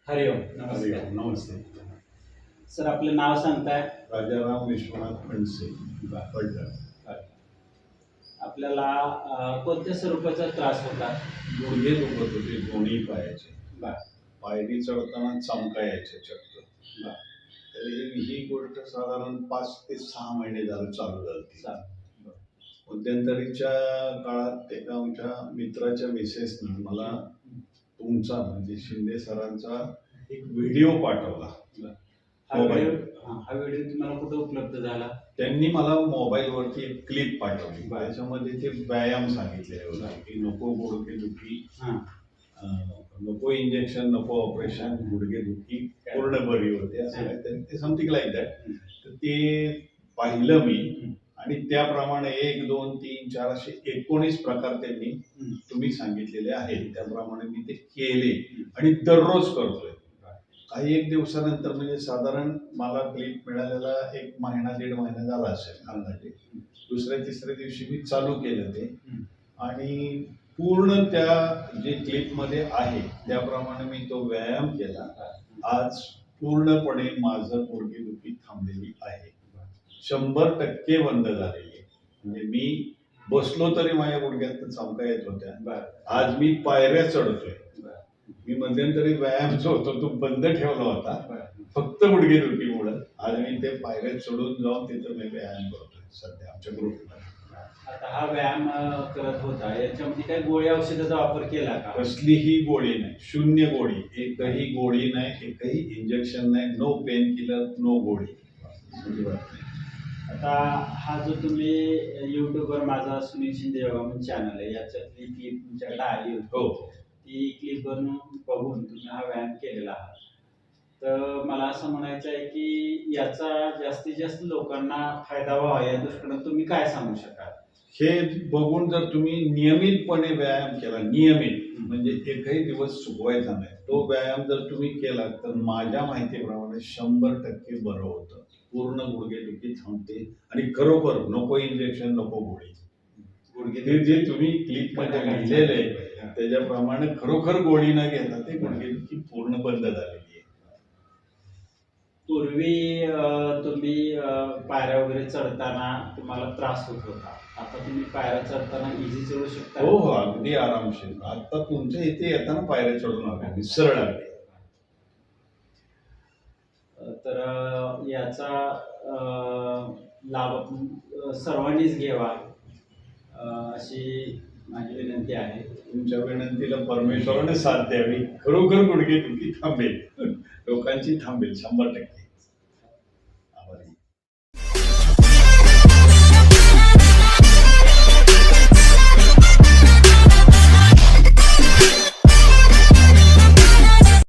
हरिओम. नमस्कार. नमस्ते. सर आपलं नाव सांगताय? राजाराम विश्वनाथ खडसे, पडलं. आपल्याला कोणत्या स्वरूपाचा त्रास होता? गुडघे दुखत होते दोन्ही पायाचे. बर. पायरी चढताना चमका यायचे चक्क. बर. तरी ही गोष्ट साधारण 5 ते 6 महिने झालं चालू झाली. बर. मध्यंतरीच्या काळात एका आमच्या मित्राच्या मिसेसनं मला तुमचा म्हणजे शिंदे सरांचा एक व्हिडिओ पाठवला. हा व्हिडिओ तुम्हाला कुठे उपलब्ध झाला? त्यांनी मला मोबाईलवरती एक क्लिप पाठवली. बरं. त्याच्यामध्ये ते व्यायाम सांगितलेले होते की नको गुडघेदुखी, नको इंजेक्शन, नको ऑपरेशन, गुडघेदुखी पूर्ण बरी होते असं काहीतरी ते समथिंग लाईक दॅट. तर ते पाहिलं मी आणि त्याप्रमाणे 1, 2, 3, 4 असे 19 प्रकार त्यांनी तुम्ही सांगितलेले आहेत. त्याप्रमाणे मी ते केले आणि दररोज करतोय. काही एक दिवसानंतर म्हणजे साधारण मला क्लिप मिळालेला 1 महिना 1.5 महिना झाला असेल अंदाजे. दुसऱ्या तिसऱ्या दिवशी मी चालू केलं ते आणि पूर्ण त्या जे क्लिपमध्ये आहे त्याप्रमाणे मी तो व्यायाम केला. आज पूर्णपणे माझं गुडघेदुखी थांबलेली आहे. 100% बंद झालेली आहे. म्हणजे मी बसलो तरी माझ्या गुडघ्यात चमका येत होत्या. आज मी पायऱ्या चढतोय. मी मध्यंतरी व्यायाम जो होतो तो बंद ठेवला होता फक्त गुडघेदुखीमुळे. आज मी ते पायऱ्या चढून जाऊन तिथं मी व्यायाम करतोय सध्या आमच्या ग्रुपमध्ये. आता हा व्यायाम करत होता याच्यामध्ये काही गोळी औषधाचा वापर केला का? कसलीही गोळी नाही, 0 गोळी. एकही गोळी नाही, एकही इंजेक्शन नाही, नो पेन किलर, नो गोळी. आता हा जो तुम्ही युट्यूबवर माझा सुनील शिंदे योगा चॅनल आहे याच्यातली क्लिप तुमच्याकडे आली होती. हो. ती क्लिप बघून तुम्ही हा व्यायाम केलेला आहात. तर मला असं म्हणायचं आहे की याचा जास्तीत जास्त लोकांना फायदा व्हावा या दृष्टीने तुम्ही काय सांगू शकाल? हे बघून जर तुम्ही नियमितपणे व्यायाम केला, नियमित म्हणजे एकही दिवस चुकवायचा नाही, तो व्यायाम जर तुम्ही केला तर माझ्या माहितीप्रमाणे 100% बरं होतं. पूर्ण गुडघेदुखी थांबते आणि खरोखर नको इंजेक्शन, नको गोळी. गुडघे जे तुम्ही क्लिपमध्ये लिहिलेले आहे त्याच्याप्रमाणे खरोखर गोळी न घेता ते गुडघेदुखी पूर्ण बंद झालेली आहे. पूर्वी तुम्ही पायऱ्या वगैरे चढताना तुम्हाला त्रास होत होता. आता तुम्ही पायऱ्या चढताना इझी चढू शकता? हो हो, अगदी आरामशीर. आता तुमच्या इथे येताना पायऱ्या चढून आले, सरळ आले. तर याचा लाभ सर्वांनीच घ्यावा अशी माझी विनंती आहे. तुमच्या विनंतीला परमेश्वराने साथ द्यावी. खरोखर गुडघेदुखी थांबेल, लोकांची थांबेल 100%.